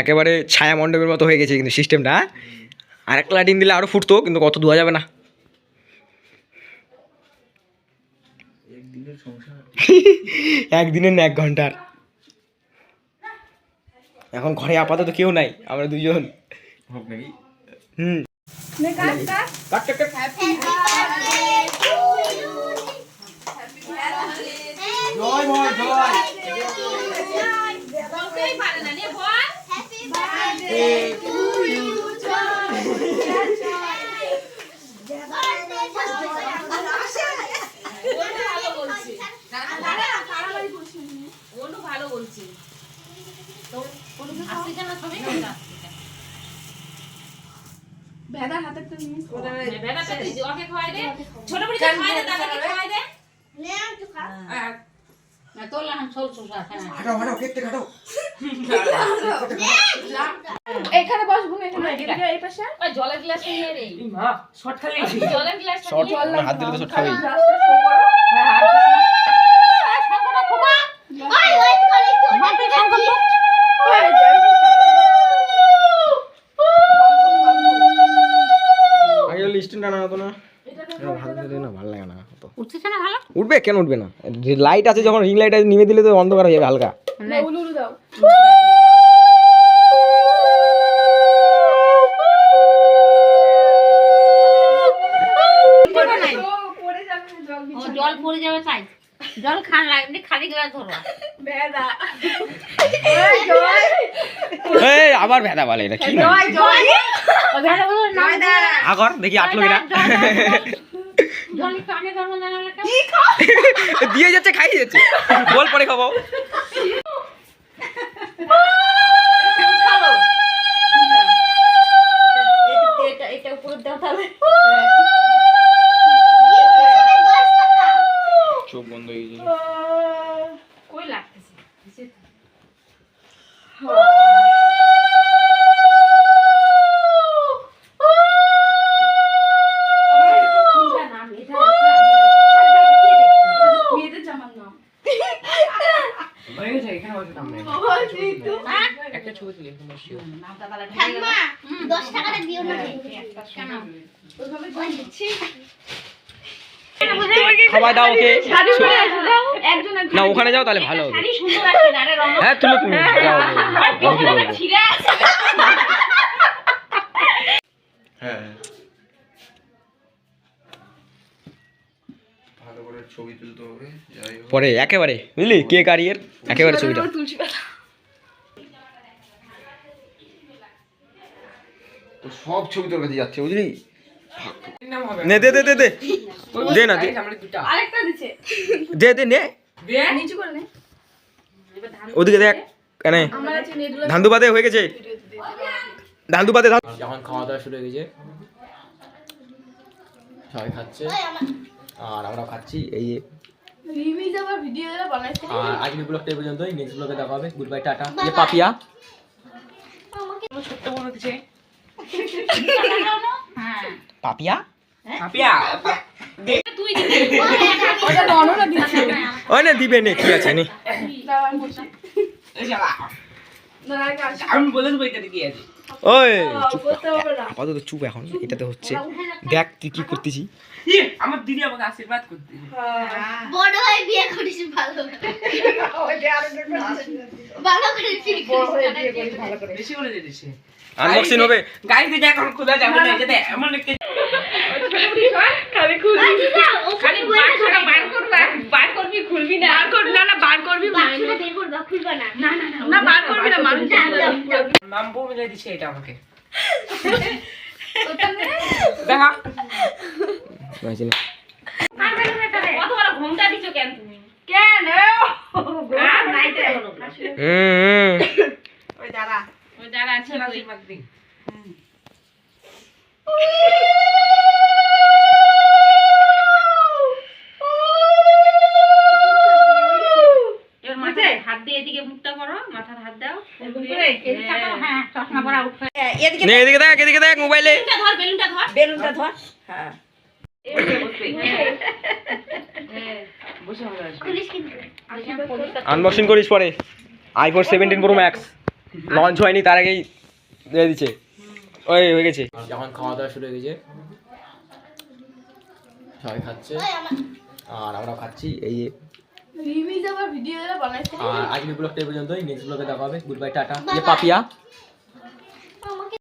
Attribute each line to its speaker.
Speaker 1: একেবারে ছায়া মণ্ডপের মতো হয়ে গেছে কিন্তু সিস্টেমটা। আর একটা লাইটিং দিলে আরও ফুটতো, কিন্তু কত ধোয়া যাবে না। একদিনের না 1 ঘন্টার। এখন ঘরে আপাতত কেউ নাই, আমরা দুজন। হুম জয় মা জয়।
Speaker 2: ভালো বলছি ভেদা হাতে তো নিয়ে ভেদাটা দিদি ওকে খাওয়াই দে, ছোট বড়ি খাওয়াই দে, দাদাকে খাওয়াই দে। নে একটু খা না তো লাম ছল ছুসা
Speaker 1: হাঁটাও হাঁটাও, কেটে হাঁটাও।
Speaker 2: এখানে বসবো না, এখানে এদিকে এই পাশে। ওই জলের গ্লাস নিয়ে রে মা, শর্ট খালি জলের গ্লাস
Speaker 1: শর্ট হাত দিলে তো শর্ট খাবেই।
Speaker 2: হ্যাঁ হাত দিস না শঙ্করা খোকা ওই ওই করে তো মাটি শঙ্কর ওই
Speaker 1: আগে লিস্টটা না হতো না, এটা ভালো লাগে না, ভালো লাগে না তো।
Speaker 2: উঠছে না ভালো
Speaker 1: উঠবে কেন উঠবে না? লাইট আছে, যখন রিং লাইট আছে নিভে দিলে তো অন্ধকার হয়ে যাবে হালকা।
Speaker 2: না উলুলু দাও জল পড়ে যাবে তাই জল খান লাগবে, খালি গ্লাস ধরো বেদা ওই জয়
Speaker 1: এই আবার ভেদা বলে, এটা কি না?
Speaker 2: জয় জয় ও ভেদা বলো না দা
Speaker 1: আগর দেখি আটলো কিনা।
Speaker 2: জল কানে ধরো না লাগা
Speaker 1: দিয়ে যাচ্ছে, খাই যাচ্ছে, বল পরে খাবো।
Speaker 2: খালো এটা এটা উপরে দাও তাহলে
Speaker 1: চোখ বন্ধ হয়ে গেছে।
Speaker 2: কই লাগতেছে নিচে
Speaker 1: একটা ছবি তুলি একদম বসিও।
Speaker 3: ঠাম্মা 10 টাকাটা দিও না কেন ওইভাবে কই দিচ্ছি
Speaker 1: খাবার দাও ওকে।
Speaker 2: শাড়ি পরে আসো যাও একজন
Speaker 1: না ওখানে যাও তাহলে ভালো হবে।
Speaker 2: শাড়ি সুন্দর আছে না রে রং
Speaker 1: হ্যাঁ তুলো তুমি যাও।
Speaker 2: পিছনে ছিড়ে আছে
Speaker 4: হ্যাঁ ভালো করে ছবি তুলতে হবে, যাই হোক।
Speaker 1: পরে একেবারে বুঝলি কেক আর ইয়ের একেবারে ছবিটা।
Speaker 4: তো সব ছবি তোর কাছে যাচ্ছে বুঝলি।
Speaker 1: নে দে দে দে দে দে না দে
Speaker 2: আরেকটা দিছে
Speaker 1: দে দে নে
Speaker 2: নিচু করে নে
Speaker 1: ওদিকে দেখ কেন
Speaker 2: আমার আছে নেডুলা
Speaker 1: ধান্দু পাতে হয়ে গেছে, ধান্দু পাতে। যখন খাওয়া দাওয়া শুরু হয়ে গেছে, সবাই খাচ্ছে আর আমরাও খাচ্ছি। এই যে
Speaker 2: রিমিজ আবার ভিডিও এর বানাইছে।
Speaker 1: আর আজকের ব্লগটা এই পর্যন্তই, নেক্সট ব্লগে দেখা হবে। Good bye, tata. এই পাপিয়া
Speaker 2: ছোট্ট বড় দিছে হ্যাঁ
Speaker 1: পাপিয়া
Speaker 2: পাপিয়া তুই দিবি ওটা ননরা দিছে
Speaker 1: ওই না দিবে নে, কি আছে নে।
Speaker 2: এই শালা না আমি বলে দেব এটা কি আছে
Speaker 1: ওই
Speaker 2: করতে হবে না
Speaker 1: আপাতত চুপ এখন, এটাতে হচ্ছে। দেখ তুই কি করতেছি।
Speaker 2: আমার দিদি আমাকে আশীর্বাদ করতে
Speaker 3: বড় ভাই বিয়ে করিস ভালো ভালো করে বিয়ে করিস
Speaker 2: ভালো করে বেশি করে দিয়েছে
Speaker 1: আনবক্সিং হবে
Speaker 2: গাইস এটা এখন খোলা যাবে না, এটা এমন একটা খালি খুলবি খালি বার করবি খুলবি না না বার করবি
Speaker 3: বাক্সটা বের করে দাও, খুলবা না
Speaker 2: না না না বার করবি না মানুষ নাম্বার মিলে দিছে এটা আমাকে দেখা কত বড় ঘুমটা দিছো কেন তুমি কেন আর নাইতে হলো ওই দাঁড়া আছে আশীর্বাদ দিই এর মাথায় হাত দিয়ে এদিকে মুখটা করো, মাথার হাত দাও হ্যাঁ চশমা পরা উঠবে এদিকে
Speaker 1: নে এদিকে দেখ মোবাইলে।
Speaker 2: বেলুনটা ধর হ্যাঁ বসে ভালো আছে
Speaker 3: খুলিস কিন্তু
Speaker 1: আনবক্সিং করিস পরে। IPhone 17 pro max. লঞ্চ হয়নি তার আগেই দিয়ে দিচ্ছে। ওই হয়ে গেছে, এখন খাওয়া দাওয়া শুরু হয়ে গেছে, সবাই খাচ্ছে আর আমরাও খাচ্ছি। এই যে
Speaker 2: রিমিজ আবার ভিডিও বানাইছে।
Speaker 1: আর আজকের ব্লগটা এই পর্যন্তই, নেক্সট ব্লগে দেখা হবে। Good bye, tata. ये पापिया